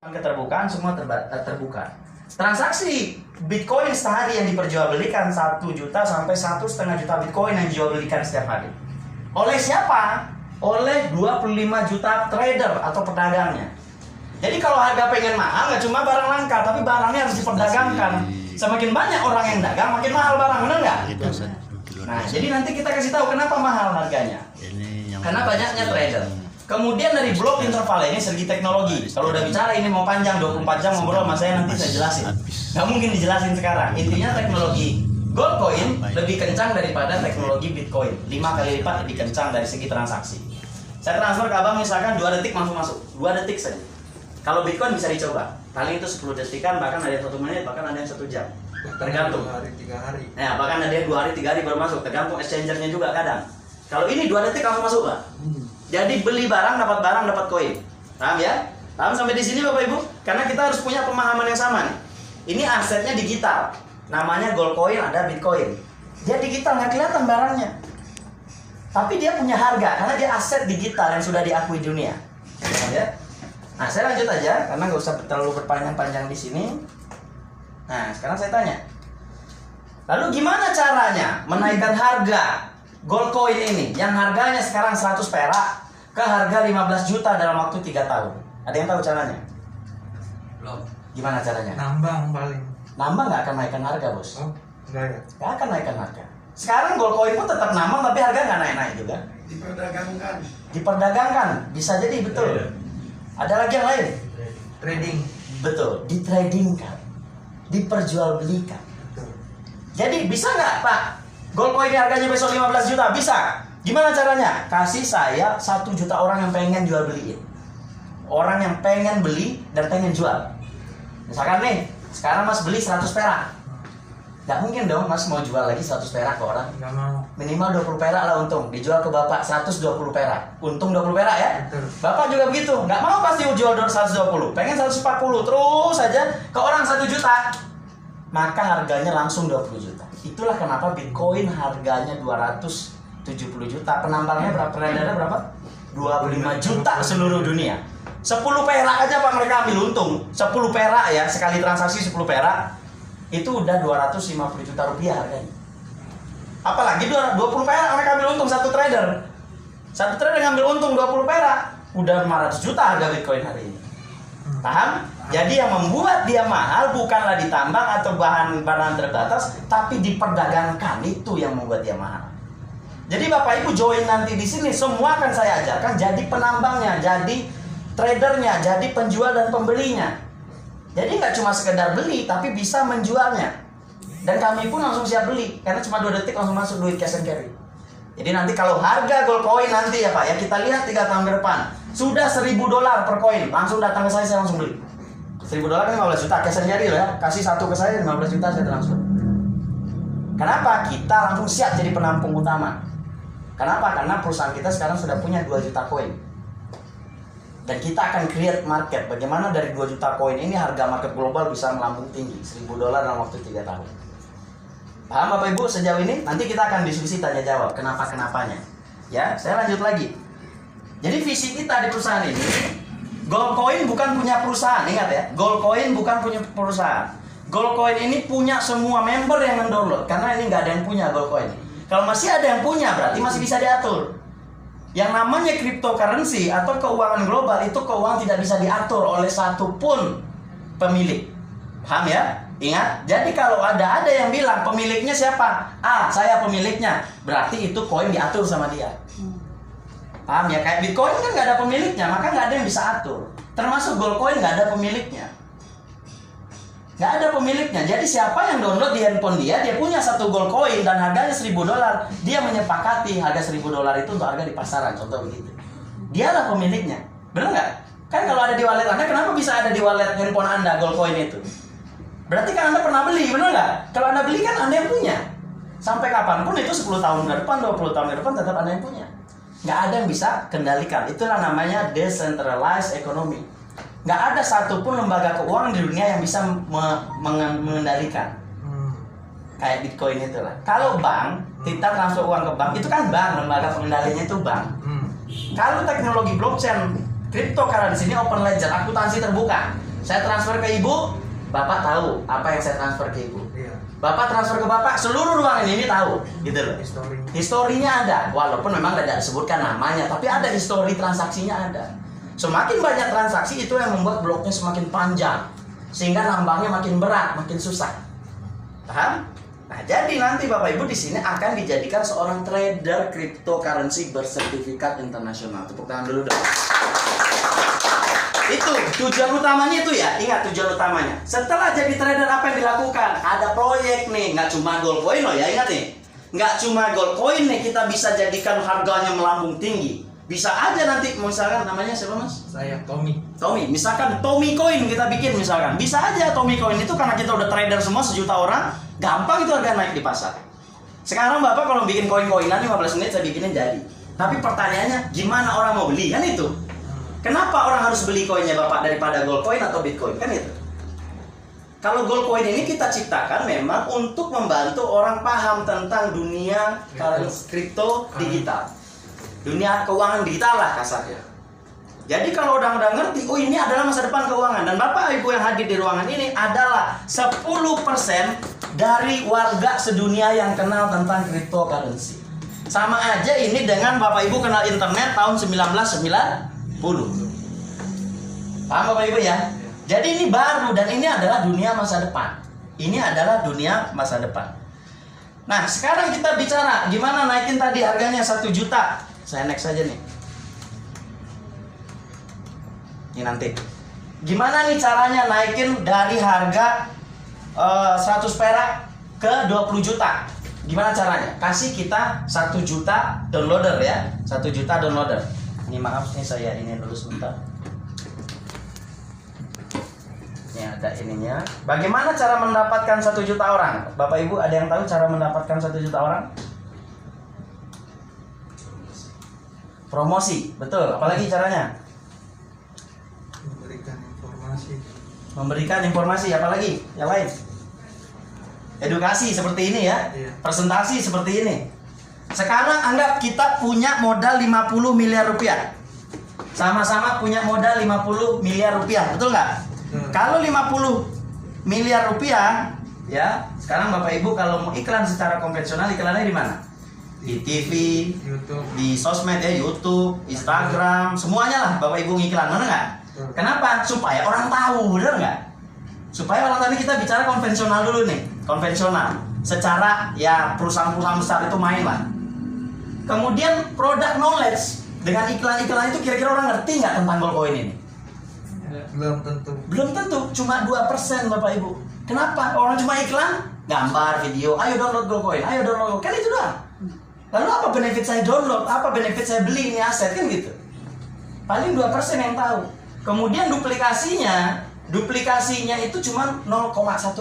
Keterbukaan semua terbuka. Transaksi Bitcoin sehari yang diperjualbelikan 1 juta sampai 1,5 juta Bitcoin yang dijualbelikan setiap hari. Oleh siapa? Oleh 25 juta trader atau pedagangnya. Jadi kalau harga pengen mahal nggak cuma barang langka, tapi barangnya harus diperdagangkan. Semakin banyak orang yang dagang, makin mahal barang, benar nggak? Nah, jadi nanti kita kasih tahu kenapa mahal harganya. Karena banyaknya trader. Kemudian dari blok interval ini segi teknologi. Kalau udah bicara ini mau panjang 24 jam ngobrol sama saya, nanti saya jelasin. Nggak mungkin dijelasin sekarang. Intinya teknologi Goldcoin lebih kencang daripada teknologi Bitcoin. 5 kali lipat lebih kencang dari segi transaksi. Saya transfer ke abang misalkan 2 detik langsung masuk. 2 detik saja. Kalau Bitcoin bisa dicoba. Paling itu 10 detikan, bahkan ada yang 1 menit, bahkan ada yang 1 jam. Tergantung. 2 hari, 3 hari. Nah, bahkan ada yang 2 hari, 3 hari baru masuk. Tergantung exchangernya juga kadang. Kalau ini 2 detik langsung masuk, Pak. Jadi beli barang, dapat koin. Paham ya? Paham sampai di sini Bapak Ibu? Karena kita harus punya pemahaman yang sama nih. Ini asetnya digital. Namanya Goldcoin, ada Bitcoin. Dia digital, nggak kelihatan barangnya. Tapi dia punya harga karena dia aset digital yang sudah diakui dunia. Paham ya? Nah, saya lanjut aja karena nggak usah terlalu berpanjang-panjang di sini. Nah, sekarang saya tanya. Lalu gimana caranya menaikkan harga Goldcoin ini yang harganya sekarang 100 perak ke harga 15 juta dalam waktu 3 tahun? Ada yang tahu caranya? Belum. Gimana caranya? Nambang paling. Nambang nggak akan naikkan harga, Bos. Oh, enggak ya? Nggak akan naikkan harga. Sekarang Goldcoin pun tetap nambang tapi harga nggak naik-naik juga. Diperdagangkan. Diperdagangkan, bisa jadi betul. Ada lagi yang lain? Trading. Betul, ditradingkan, diperjualbelikan. Betul. Jadi bisa nggak Pak? Goldcoin ini harganya besok 15 juta, bisa. Gimana caranya? Kasih saya 1 juta orang yang pengen jual beliin. Orang yang pengen beli dan pengen jual. Misalkan nih, sekarang Mas beli 100 perak. Nggak mungkin dong Mas mau jual lagi 100 perak ke orang. Nggak mau. Minimal 20 perak lah untung. Dijual ke Bapak 120 perak. Untung 20 perak ya. Betul. Bapak juga begitu. Nggak mau pasti jual 120. Pengen 140. Terus saja ke orang 1 juta. Maka harganya langsung 20 juta. Itulah kenapa Bitcoin harganya 270 juta. Penambangnya berapa? Tradernya berapa? 25 juta seluruh dunia. 10 perak aja Pak mereka ambil untung. 10 perak ya, sekali transaksi 10 perak. Itu udah 250 juta rupiah harganya. Apalagi 20 perak mereka ambil untung satu trader. Satu trader ngambil untung 20 perak. Udah 500 juta harga Bitcoin hari ini. Paham? Jadi yang membuat dia mahal bukanlah ditambang atau bahan terbatas, tapi diperdagangkan. Itu yang membuat dia mahal. Jadi Bapak Ibu join nanti di sini, semua akan saya ajarkan jadi penambangnya, jadi tradernya, jadi penjual dan pembelinya. Jadi nggak cuma sekedar beli, tapi bisa menjualnya. Dan kami pun langsung siap beli, karena cuma 2 detik langsung masuk duit cash and carry. Jadi nanti kalau harga Goldcoin nanti ya Pak, ya kita lihat 3 tahun ke depan, sudah $1.000 per koin, langsung datang ke saya langsung beli. $1.000 kan 15 juta cash and carry loh ya, kasih 1 ke saya 15 juta saya transfer. Kenapa? Kita langsung siap jadi penampung utama. Kenapa? Karena perusahaan kita sekarang sudah punya 2 juta koin. Dan kita akan create market. Bagaimana dari 2 juta koin ini harga market global bisa melambung tinggi $1.000 dalam waktu 3 tahun. Paham Bapak Ibu sejauh ini? Nanti kita akan diskusi tanya jawab kenapa-kenapanya. Ya, saya lanjut lagi. Jadi visi kita di perusahaan ini, Goldcoin bukan punya perusahaan, ingat ya. Goldcoin bukan punya perusahaan. Goldcoin ini punya semua member yang mendownload, karena ini nggak ada yang punya Goldcoin. Kalau masih ada yang punya berarti masih bisa diatur. Yang namanya cryptocurrency atau keuangan global itu keuangan tidak bisa diatur oleh satupun pemilik. Paham ya? Ingat, jadi kalau ada yang bilang pemiliknya siapa? Saya pemiliknya. Berarti itu koin diatur sama dia. Paham ya? Kayak Bitcoin kan nggak ada pemiliknya, maka nggak ada yang bisa atur. Termasuk Goldcoin nggak ada pemiliknya. Nggak ada pemiliknya. Jadi siapa yang download di handphone dia punya 1 Goldcoin dan harganya $1.000. Dia menyepakati harga $1.000 itu untuk harga di pasaran, contoh begitu. Dialah pemiliknya. Benar nggak? Kan kalau ada di wallet Anda, kenapa bisa ada di wallet handphone Anda Goldcoin itu? Berarti kan Anda pernah beli, benar nggak? Kalau Anda beli kan Anda yang punya. Sampai kapanpun itu 10 tahun ke depan, 20 tahun ke depan tetap Anda yang punya. Nggak ada yang bisa kendalikan. Itulah namanya decentralized economy. Nggak ada satupun lembaga keuangan di dunia yang bisa mengendalikan. Kayak Bitcoin itulah. Kalau bank, kita transfer uang ke bank, itu kan bank, lembaga pengendalinya itu bank. Kalau teknologi blockchain, cryptocurrency ini open ledger, akuntansi terbuka. Saya transfer ke ibu, bapak tahu apa yang saya transfer ke ibu. Iya. Bapak transfer ke bapak, seluruh ruangan ini tahu, gitu loh. Historinya ada, walaupun memang tidak disebutkan namanya, tapi ada histori transaksinya ada. Semakin banyak transaksi itu yang membuat bloknya semakin panjang, sehingga nambahnya makin berat, makin susah. Paham? Nah, jadi nanti Bapak Ibu di sini akan dijadikan seorang trader cryptocurrency bersertifikat internasional. Tepuk tangan dulu dong. Itu tujuan utamanya itu ya. Ingat tujuan utamanya. Setelah jadi trader apa yang dilakukan? Ada proyek nih, nggak cuma gold coin loh ya, ingat nih. Nggak cuma gold coin nih kita bisa jadikan harganya melambung tinggi. Bisa aja nanti misalkan namanya siapa Mas? Saya Tommy. Tommy, misalkan Tommy Coin kita bikin misalkan. Bisa aja Tommy Coin itu karena kita udah trader semua 1 juta orang, gampang itu harga naik di pasar. Sekarang Bapak kalau bikin koin-koinan 15 menit saya bikinin jadi. Tapi pertanyaannya gimana orang mau beli? Kan itu. Kenapa orang harus beli koinnya Bapak daripada gold coin atau Bitcoin? Kan itu. Kalau gold coin ini kita ciptakan memang untuk membantu orang paham tentang dunia kripto digital. Dunia keuangan digital lah kasarnya. Jadi kalau orang udah ngerti, oh ini adalah masa depan keuangan. Dan Bapak Ibu yang hadir di ruangan ini adalah 10% dari warga sedunia yang kenal tentang cryptocurrency. Sama aja ini dengan Bapak Ibu kenal internet tahun 1990. Paham Bapak Ibu ya? Jadi ini baru dan ini adalah dunia masa depan. Ini adalah dunia masa depan. Nah sekarang kita bicara gimana naikin tadi harganya 1 juta. Saya next aja nih. Ini nanti. Gimana nih caranya naikin dari harga 100 perak ke 20 juta? Gimana caranya? Kasih kita 1 juta downloader ya. 1 juta downloader. Ini maaf nih saya ini dulu sebentar. Ini ada ininya. Bagaimana cara mendapatkan 1 juta orang? Bapak Ibu ada yang tahu cara mendapatkan 1 juta orang? Promosi, betul. Apalagi caranya? Memberikan informasi. Memberikan informasi, apalagi? Yang lain? Edukasi seperti ini ya. Iya. Presentasi seperti ini. Sekarang anggap kita punya modal 50 miliar rupiah. Sama-sama punya modal 50 miliar rupiah, betul nggak? Kalau 50 miliar rupiah, ya, sekarang Bapak Ibu kalau mau iklan secara konvensional, iklannya di mana? Di TV, YouTube. di sosmed ya, YouTube, Instagram, semuanya lah Bapak Ibu ngiklan, bener nggak? Kenapa? Supaya orang tahu, bener nggak? Supaya orang tadi kita bicara konvensional dulu nih, konvensional. Secara ya perusahaan-perusahaan besar itu main lah. Kemudian produk knowledge dengan iklan-iklan itu kira-kira orang ngerti nggak tentang gold coin ini? Belum tentu. Belum tentu, cuma 2% Bapak Ibu. Kenapa? Orang cuma iklan, gambar, video, ayo download gold coin, ayo download gold. Kan itu doang. Lalu apa benefit saya download? Apa benefit saya beli ini aset? Kan gitu. Paling 2% yang tahu. Kemudian duplikasinya itu cuma 0,1%.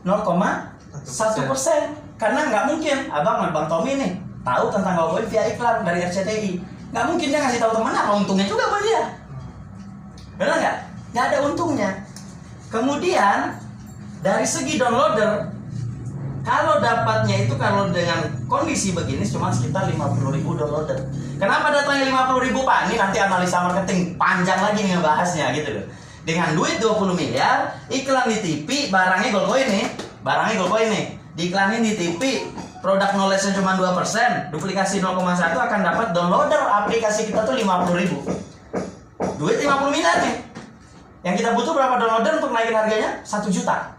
0,1%. Karena nggak mungkin Bang Tommy nih tahu tentang gold coin via iklan dari RCTI. Nggak mungkin dia ngasih tahu teman apa untungnya juga buat dia. Benar nggak? Nggak ada untungnya. Kemudian dari segi downloader, kalau dapatnya itu kalau dengan kondisi begini cuma sekitar 50.000 downloader. Kenapa datangnya 50.000 Pak? Ini nanti analisa marketing panjang lagi nih ngebahasnya gitu loh. Dengan duit 20 miliar, iklan di TV, barangnya gold coin nih. Barangnya gold coin nih. Diiklanin di TV, produk knowledge-nya cuma 2%, duplikasi 0,1 akan dapat downloader aplikasi kita tuh 50.000. Duit 50 miliar nih. Yang kita butuh berapa downloader untuk naikin harganya? 1 juta.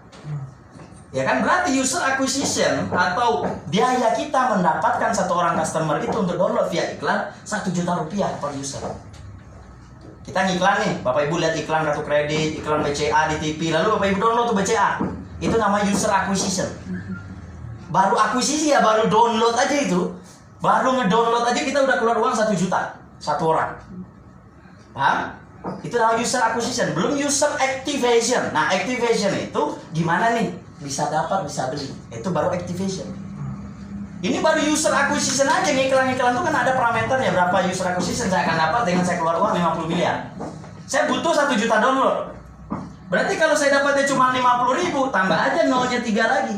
Ya kan berarti user acquisition atau biaya kita mendapatkan satu orang customer itu untuk download via iklan 1 juta rupiah per user. Kita ngiklan nih, Bapak Ibu lihat iklan kartu kredit, iklan BCA di TV, lalu Bapak Ibu download tuh BCA. Itu namanya user acquisition. Baru akuisisi ya, baru download aja itu. Baru ngedownload aja kita udah keluar uang 1 juta satu orang. Paham? Itu namanya user acquisition, belum user activation. Nah, activation itu gimana nih? Bisa dapat, bisa beli. Itu baru activation. Ini baru user acquisition aja. Iklan-iklan itu kan ada parameternya. Berapa user acquisition saya akan dapat dengan saya keluar uang 50 miliar. Saya butuh 1 juta download. Berarti kalau saya dapatnya cuma 50.000, tambah aja nolnya 3 lagi.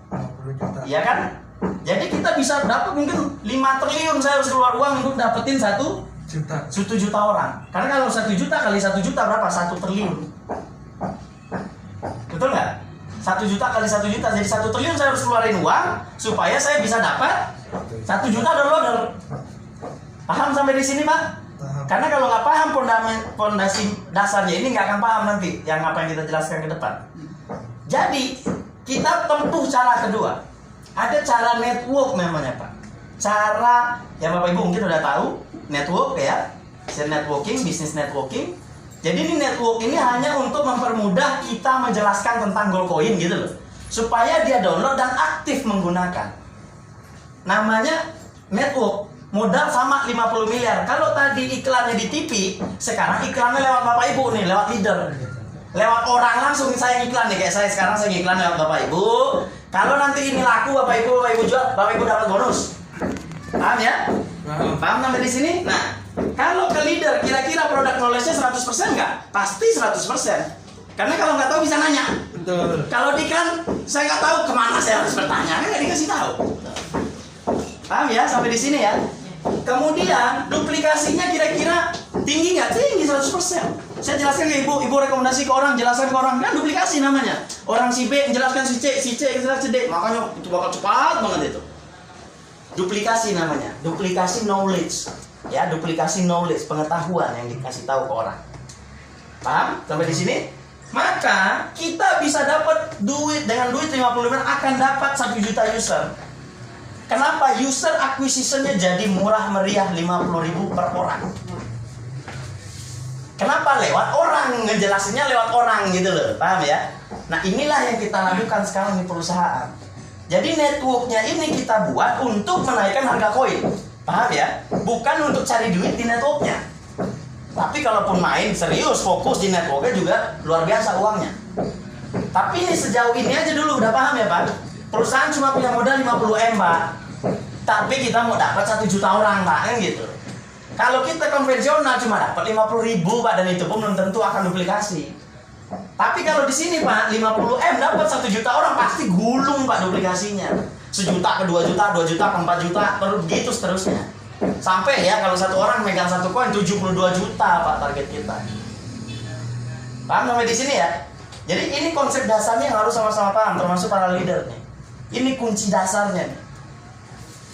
50 juta. Iya kan? Jadi kita bisa dapat mungkin 5 triliun saya harus keluar uang untuk dapetin 1 juta. 1 juta orang. Karena kalau 1 juta kali 1 juta berapa? 1 triliun. Betul nggak? 1 juta kali 1 juta, jadi 1 triliun saya harus keluarin uang supaya saya bisa dapat 1 juta downloader. Paham sampai di sini, Pak? Paham. Karena kalau nggak paham fondasi dasarnya ini nggak akan paham nanti yang apa yang kita jelaskan ke depan. Jadi kita tempuh cara kedua. Ada cara network namanya, Pak. Cara yang Bapak Ibu mungkin udah tahu network ya, share networking, bisnis networking. Jadi ini network ini hanya untuk mempermudah kita menjelaskan tentang Goldcoin gitu loh, supaya dia download dan aktif menggunakan. Namanya network. Modal sama 50 miliar. Kalau tadi iklannya di TV, sekarang iklannya lewat Bapak Ibu nih, lewat leader. Lewat orang langsung saya iklan nih, kayak saya sekarang saya iklan lewat Bapak Ibu. Kalau nanti ini laku Bapak Ibu jual, Bapak Ibu dapat bonus. Paham ya? Paham sampai di sini? Nah, kalau ke leader kira-kira produk knowledge-nya 100% nggak? Pasti 100%. Karena kalau nggak tahu bisa nanya. Betul. Kalau di iklan saya nggak tahu kemana saya harus bertanya, kan nggak dikasih tahu. Paham ya sampai di sini ya? Kemudian duplikasinya kira-kira tinggi nggak? Tinggi 100%. Saya jelaskan ke ibu rekomendasi ke orang, jelaskan ke orang, kan duplikasi namanya. Orang si B menjelaskan si C menjelaskan si D, makanya itu bakal cepat banget itu. Duplikasi namanya, duplikasi knowledge, ya duplikasi knowledge, pengetahuan yang dikasih tahu ke orang. Paham sampai di sini? Maka kita bisa dapat duit dengan duit 50 miliar akan dapat 1 juta user. Kenapa user acquisition-nya jadi murah meriah 50.000 per orang? Kenapa? Lewat orang, ngejelasinnya lewat orang gitu loh, paham ya? Nah inilah yang kita lakukan sekarang di perusahaan. Jadi networknya ini kita buat untuk menaikkan harga koin, paham ya? Bukan untuk cari duit di networknya. Tapi kalaupun main serius fokus di networknya juga luar biasa uangnya. Tapi ini sejauh ini aja dulu udah paham ya Pak? Perusahaan cuma punya modal 50 M Pak, tapi kita mau dapat 1 juta orang Pak, kan gitu. Kalau kita konvensional cuma dapat 50.000 Pak, dan itu pun belum tentu akan duplikasi. Tapi kalau di sini Pak 50 M dapat 1 juta orang, pasti gulung Pak duplikasinya. 1 juta ke 2 juta, 2 juta ke 4 juta, terus gitu seterusnya. Sampai ya kalau satu orang megang satu koin 72 juta Pak target kita. Paham sampai di sini ya? Jadi ini konsep dasarnya yang harus sama-sama paham, termasuk para leader nih. Ini kunci dasarnya nih.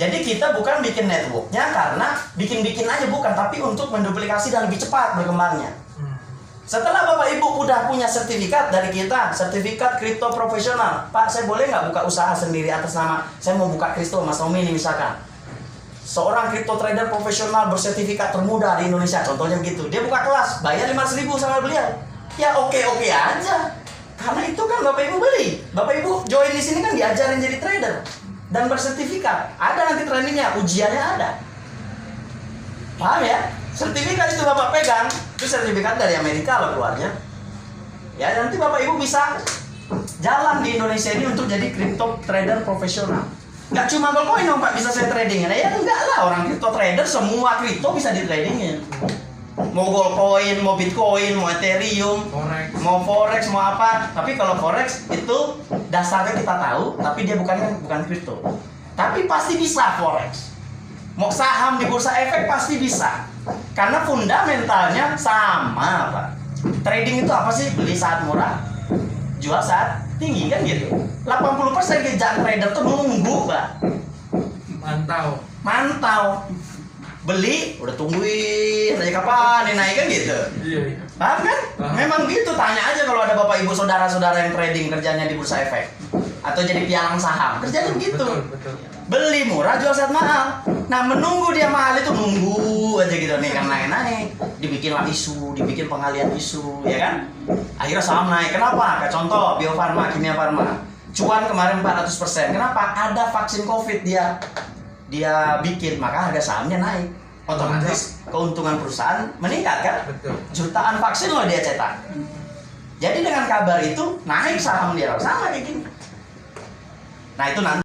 Jadi kita bukan bikin networknya karena bikin-bikin aja, bukan, tapi untuk menduplikasi dan lebih cepat berkembangnya. Setelah Bapak Ibu udah punya sertifikat dari kita, sertifikat kripto profesional, Pak saya boleh nggak buka usaha sendiri atas nama, saya mau buka kripto Mas Tommy ini misalkan. Seorang kripto trader profesional bersertifikat termuda di Indonesia, contohnya begitu. Dia buka kelas, bayar 500.000 sama beliau. Ya oke-oke aja. Karena itu kan Bapak Ibu beli. Bapak Ibu join di sini kan diajarin jadi trader dan bersertifikat. Ada nanti trainingnya, ujiannya ada. Paham ya? Sertifikat itu Bapak pegang, itu sertifikat dari Amerika loh keluarnya. Ya nanti Bapak Ibu bisa jalan di Indonesia ini untuk jadi crypto trader profesional. Nggak cuma Goldcoin dong Pak bisa saya tradingin. Ya enggak lah, orang crypto trader semua crypto bisa di tradingin. Mau Goldcoin, mau Bitcoin, mau Ethereum, mau Forex, mau apa. Tapi kalau Forex itu dasarnya kita tahu, tapi dia bukan crypto. Tapi pasti bisa Forex. Mau saham di bursa efek pasti bisa. Karena fundamentalnya sama Pak. Trading itu apa sih? Beli saat murah, jual saat tinggi kan gitu. 80% kerjaan trader tuh nunggu Pak. Mantau. Beli, udah tungguin aja kapan nih naik kan gitu. Iya. Paham kan? Memang gitu, tanya aja kalau ada Bapak Ibu saudara-saudara yang trading kerjanya di bursa efek atau jadi pialang saham, kerjanya begitu. Betul. Beli murah, jual saat mahal. Nah menunggu dia mahal itu nunggu aja gitu nih kan naik. Dibikinlah isu, dibikin pengalian isu, ya kan? Akhirnya saham naik. Kenapa? Kayak contoh Bio Farma, Kimia Farma. Cuan kemarin 400%. Kenapa? Ada vaksin COVID dia bikin, maka harga sahamnya naik. Otomatis keuntungan perusahaan meningkat kan? Betul. Jutaan vaksin loh dia cetak. Jadi dengan kabar itu naik saham dia sama kayak gini. Nah itu nanti